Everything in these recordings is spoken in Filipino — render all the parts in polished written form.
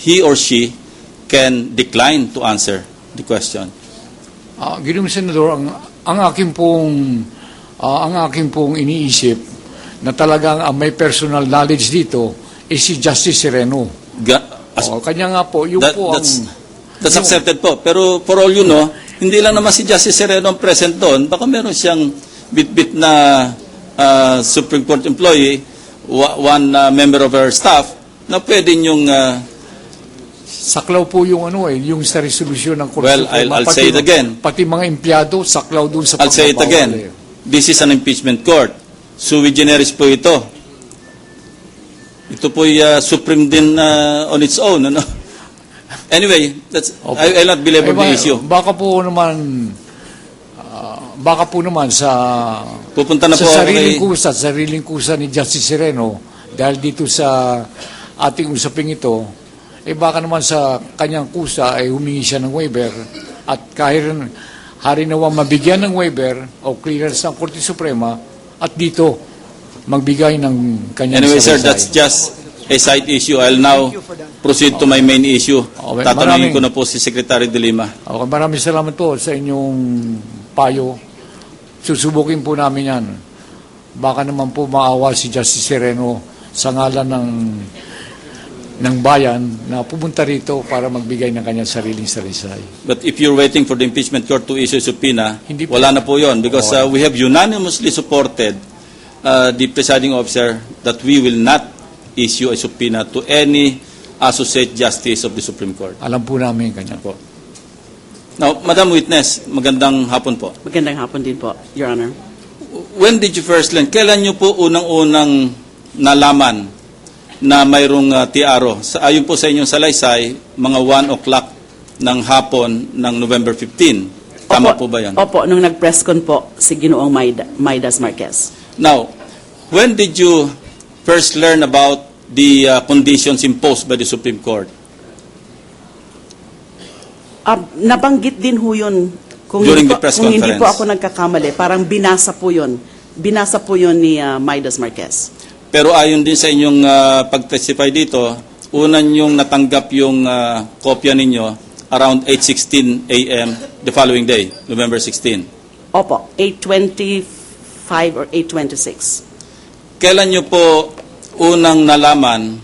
he or she can decline to answer the question. Ginoong Senador, ang aking pong iniisip na talagang may personal knowledge dito is si Justice Sereno. Kanya nga po, That's accepted po. Pero for all you know, hindi lang naman si Justice Sereno ang present doon. Baka meron siyang bit-bit na Supreme Court employee, one member of our staff, na pwede yung... saklaw po yung yung sa resolusyon ng Korte. Well, I'll say it again. Pati mga empleyado, saklaw doon sa I'll say it again. This is an impeachment court. Sui generis po ito. Ito po'y supreme din on its own. Ano? Anyway, I'll not belabor the issue. Baka po naman sa pupunta na po sariling kusa ni Justice Sereno dahil dito sa ating usaping ito, baka naman sa kanyang kusa ay humingi siya ng waiver at kahit harinawa mabigyan ng waiver o clearance ng Korte Suprema at dito magbigay ng kanyang Anyway, sir, that's just a side issue. I'll now proceed to my main issue. Tatanungin ko na po si Secretary De Lima. Okay, maraming salamat po sa inyong payo. Susubukin po namin yan. Baka naman po maawa si Justice Sereno sa ngalan ng bayan na pumunta rito para magbigay ng kanyang sariling salisay. But if you're waiting for the impeachment court to issue a subpoena, wala na po yun because we have unanimously supported the presiding officer that we will not issue a subpoena to any associate justice of the Supreme Court. Alam po namin kanya po. Now, Madam Witness, magandang hapon po. Magandang hapon din po, Your Honor. When did you first learn? Kailan niyo po unang-unang nalaman na mayroong TRO? Ayon po sa inyong salaysay, mga 1 o'clock ng hapon ng November 15. Tama po ba yan? Opo, nung nag-press con po si Ginoong Maidas Marquez. Now, when did you first learn about the conditions imposed by the Supreme Court? Nabanggit din ho yun. During the press conference? Kung hindi po ako nagkakamali, parang binasa po yun. Binasa po yun ni Maidas Marquez. Pero ayon din sa inyong pag-testify dito, unan yung natanggap yung kopya ninyo around 8:16 a.m. the following day, November 16. Opo, 8:25 or 8:26. Kailan nyo po unang nalaman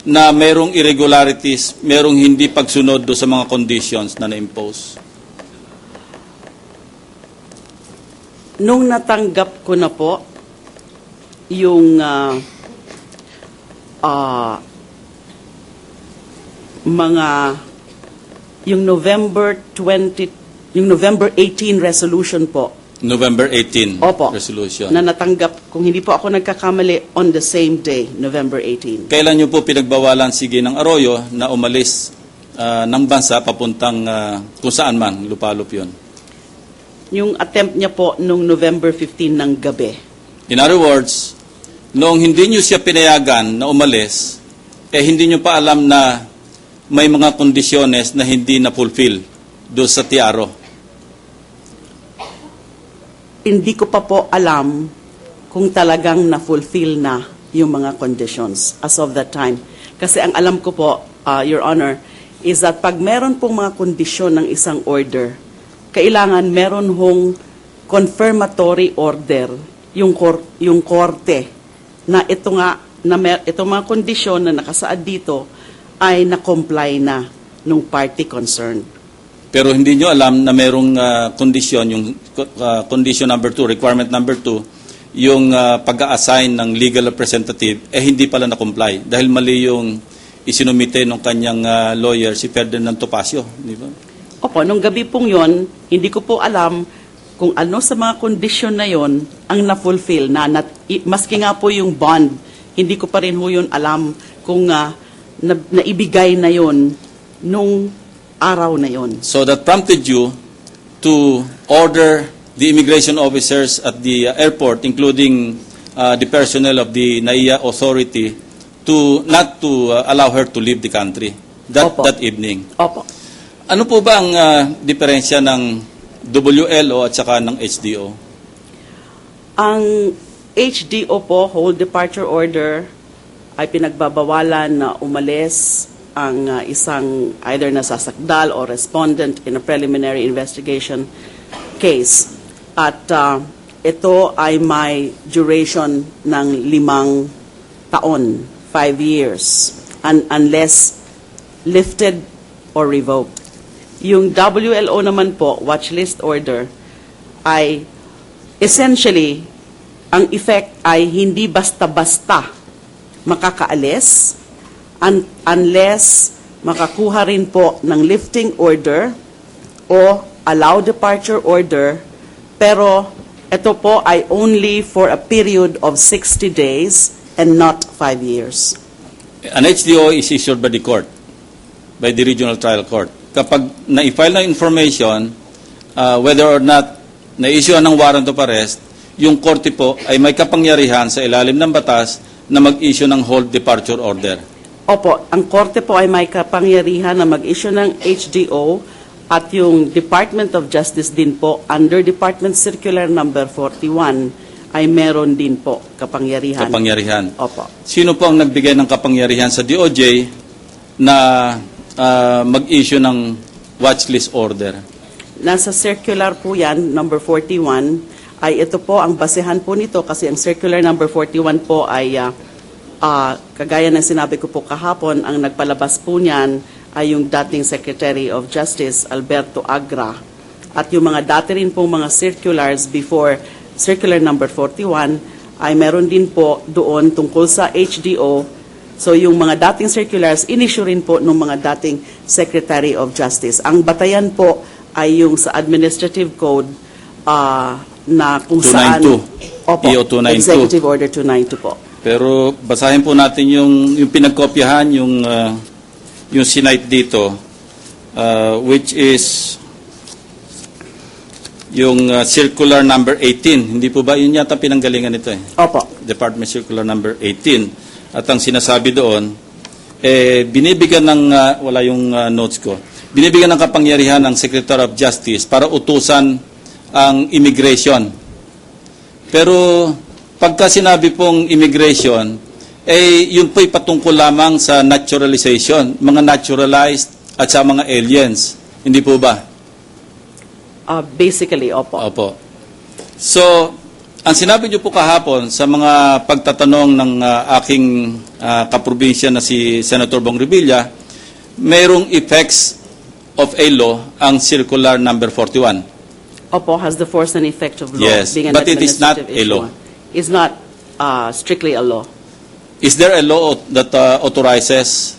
na mayroong irregularities, mayroong hindi pagsunod do sa mga conditions na na-impose? Nung natanggap ko na po yung yung November 18 resolution po. November 18 Opo, resolution. Na natanggap, kung hindi po ako nagkakamali, on the same day, November 18. Kailan nyo po pinagbawalan si Ginang Arroyo na umalis ng bansa papuntang kung saan man, Lupalop yun? Yung attempt niya po nung November 15 ng gabi. In other words, noong hindi nyo siya pinayagan na umalis, hindi nyo pa alam na may mga kondisyones na hindi na-fulfill doon sa TRO. Hindi ko pa po alam kung talagang na-fulfill na yung mga conditions as of that time. Kasi ang alam ko po, Your Honor, is that pag meron pong mga kondisyon ng isang order, kailangan meron hong confirmatory order yung korte na ito nga itong mga kondisyon na nakasaad dito ay na-comply na nung party concerned. Pero hindi nyo alam na mayroong kondisyon, yung condition number 2, requirement number 2, yung pag-a-assign ng legal representative, hindi pala na-comply dahil mali yung isinumite ng kanyang lawyer, si Ferdinand Topacio, di ba? Opo, nung gabi pong yon, hindi ko po alam kung ano sa mga kondisyon na yon ang na-fulfill, maski nga po yung bond, hindi ko pa rin ho yun alam kung naibigay na yon nung araw na yon. So that prompted you to order the immigration officers at the airport, including the personnel of the NAIA authority, to not to allow her to leave the country that evening. Opo. Ano po ba ang diferensya ng WLO at saka ng HDO? Ang HDO po, Whole Departure Order, ay pinagbabawalan na umalis ang isang either nasasakdal or respondent in a preliminary investigation case. At ito ay may duration ng 5 taon, 5 years, unless lifted or revoked. Yung WLO naman po, watchlist order, ay essentially, ang effect ay hindi basta-basta makakaalis unless makakuha rin po ng lifting order o allow departure order, pero ito po ay only for a period of 60 days and not 5 years. An HDO is issued by the court, by the regional trial court. Kapag na-file na information, whether or not na-issue ng warrant of arrest, yung korte po ay may kapangyarihan sa ilalim ng batas na mag-issue ng hold departure order. Opo, ang korte po ay may kapangyarihan na mag-issue ng HDO at yung Department of Justice din po under Department Circular Number 41 ay meron din po kapangyarihan. Kapangyarihan. Opo. Sino po ang nagbigay ng kapangyarihan sa DOJ na mag-issue ng watchlist order? Nasa circular po yan, number 41, ay ito po ang basehan po nito kasi ang circular number 41 po ay kagaya ng sinabi ko po kahapon, ang nagpalabas po niyan ay yung dating Secretary of Justice Alberto Agra at yung mga dati rin pong mga circulars before circular number 41 ay meron din po doon tungkol sa HDO. So yung mga dating circulars in-issue rin po ng mga dating Secretary of Justice. Ang batayan po ay yung sa Administrative Code na kung saan 292. Opo, EO 292. Executive Order 292 po. Pero basahin po natin yung pinagkopyahan, yung sinite dito, which is yung circular number 18. Hindi po ba yun yata pinanggalingan nito eh? Opo. Department Circular number 18. At ang sinasabi doon, binibigyan ng, wala yung notes ko, binibigyan ng kapangyarihan ng Secretary of Justice para utusan ang immigration. Pero pagka sinabi pong immigration, yun po'y patungkol lamang sa naturalization, mga naturalized at sa mga aliens. Hindi po ba? Basically, opo. Opo. So, ang sinabi niyo po kahapon sa mga pagtatanong ng aking kaprobinsya na si Senator Bong Revilla, mayroong effects of a law ang Circular number 41. Opo, has the force and effect of law. Yes, being an but it is not administrative a law. issue. It's not strictly a law. Is there a law that authorizes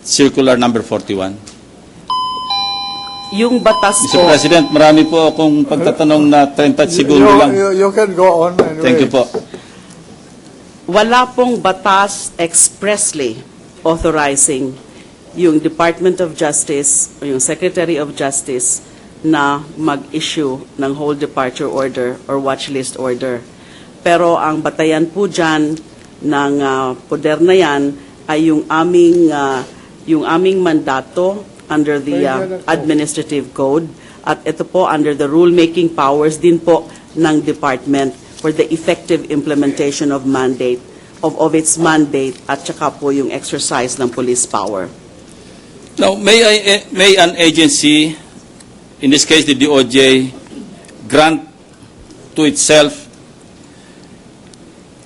Circular number 41? Yung batas Mr. po, President, marami po akong pagtatanong na 30 segundo lang. You can go on anyway. Thank you po. wala pong batas expressly authorizing yung Department of Justice o yung Secretary of Justice na mag-issue ng hold departure order or watchlist order. Pero ang batayan po dyan ng poder na yan ay yung aming mandato under the Administrative Code at ito po under the rulemaking powers din po ng department for the effective implementation of its mandate at saka po yung exercise ng police power. Now, may an agency, in this case the DOJ, grant to itself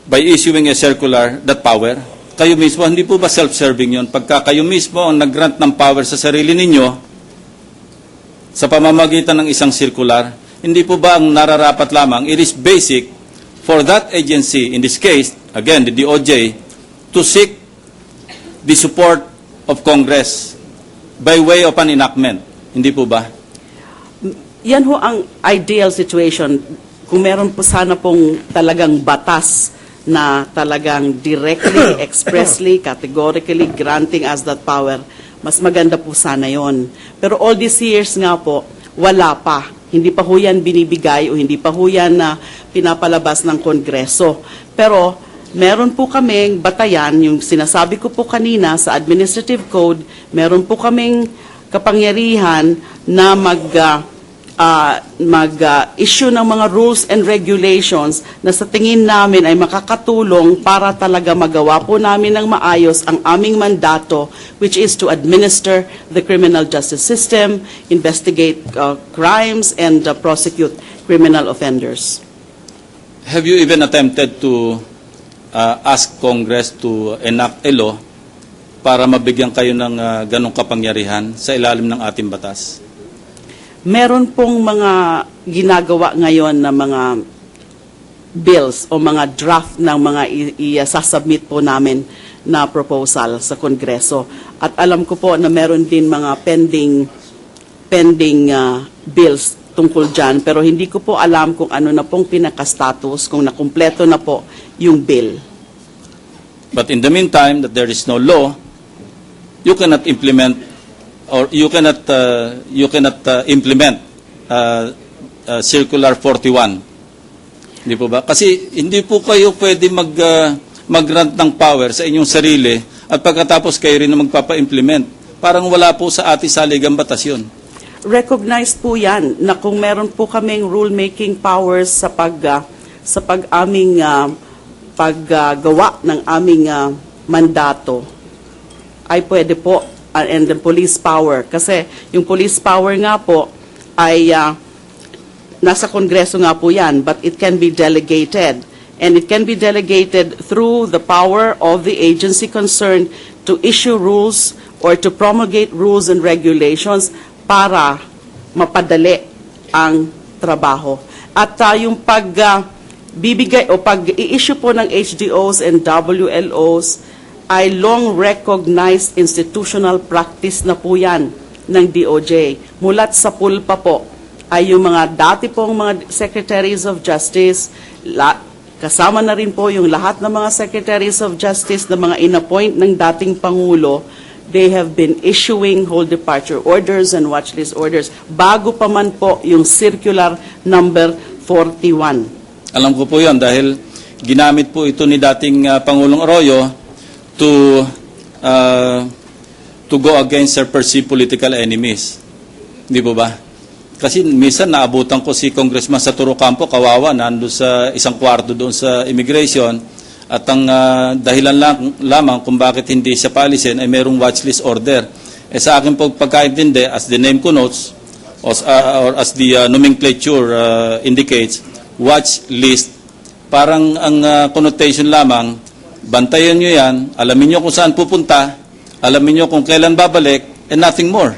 by issuing a circular that power? Kayo mismo, hindi po ba self-serving yun? Pagka kayo mismo ang nag-grant ng power sa sarili ninyo sa pamamagitan ng isang circular, hindi po ba ang nararapat lamang, it is basic for that agency, in this case, again, the DOJ, to seek the support of Congress by way of an enactment. Hindi po ba? Yan ho ang ideal situation kung meron po sana pong talagang batas na talagang directly, expressly, categorically granting us that power, mas maganda po sana yon. Pero all these years nga po, wala pa. Hindi pa ho yan binibigay o hindi pa ho yan na pinapalabas ng Kongreso. Pero meron po kaming batayan, yung sinasabi ko po kanina sa Administrative Code, meron po kaming kapangyarihan na mag-issue ng mga rules and regulations na sa tingin namin ay makakatulong para talaga magawa po namin ng maayos ang aming mandato, which is to administer the criminal justice system, investigate crimes, and prosecute criminal offenders. Have you even attempted to ask Congress to enact a law para mabigyan kayo ng ganong kapangyarihan sa ilalim ng ating batas? Meron pong mga ginagawa ngayon na mga bills o mga draft ng mga i-submit po namin na proposal sa Kongreso. At alam ko po na meron din mga pending bills tungkol dyan, pero hindi ko po alam kung ano na pong pinaka-status, kung nakumpleto na po yung bill. But in the meantime, that there is no law, you cannot implement or you cannot implement Circular 41. Hindi po ba? Kasi hindi po kayo pwede mag-grant ng power sa inyong sarili at pagkatapos kayo rin na magpapa-implement. Parang wala po sa ating saligang batas yun. Recognize po yan na kung meron po kaming rulemaking powers sa pag-aming paggawa ng aming mandato, ay pwede po, and the police power. Kasi yung police power nga po ay nasa Kongreso nga po yan, but it can be delegated. And it can be delegated through the power of the agency concerned to issue rules or to promulgate rules and regulations para mapadali ang trabaho. At yung pagbibigay o pag-i-issue po ng HDOs and WLOs ay long recognized institutional practice na po yan ng DOJ. Mulat sa pulpa po ay yung mga dati pong mga secretaries of justice, kasama na rin po yung lahat ng mga secretaries of justice na mga inappoint ng dating Pangulo. They have been issuing whole departure orders and watchlist orders bago pa man po yung circular number 41. Alam ko po yun dahil ginamit po ito ni dating Pangulong Arroyo to go against their perceived political enemies. Hindi po ba? Kasi minsan naabutan ko si Congressman Saturo Campo, kawawa, nando sa isang kwarto doon sa immigration, at ang dahilan lamang kung bakit hindi siya paalisin ay mayroong watchlist order. Sa akin po pagkaintindi, as the name connotes, or as the nomenclature indicates, watch list, parang ang connotation lamang, bantayan nyo yan, alamin nyo kung saan pupunta, alamin nyo kung kailan babalik, and nothing more.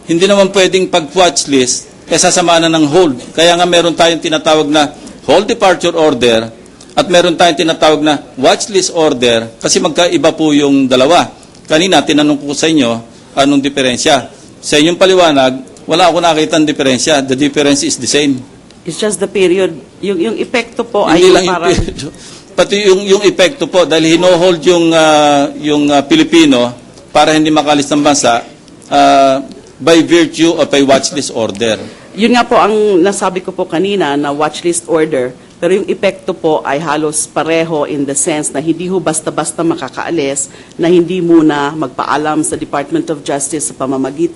Hindi naman pwedeng pag-watch list, sasama na ng hold. Kaya nga meron tayong tinatawag na hold departure order, at meron tayong tinatawag na watch list order, kasi magkaiba po yung dalawa. Kanina, tinanong ko sa inyo, anong diferensya? Sa inyong paliwanag, wala ako nakita ng diferensya. The difference is the same. It's just the period. Yung epekto po ay Hindi lang parang... Pati yung epekto po, dahil hino-hold yung Pilipino para hindi makalis ng bansa by virtue of a watchlist order. Yun nga po ang nasabi ko po kanina na watchlist order, pero yung epekto po ay halos pareho in the sense na hindi ho basta-basta makakaalis, na hindi muna magpaalam sa Department of Justice sa pamamagitan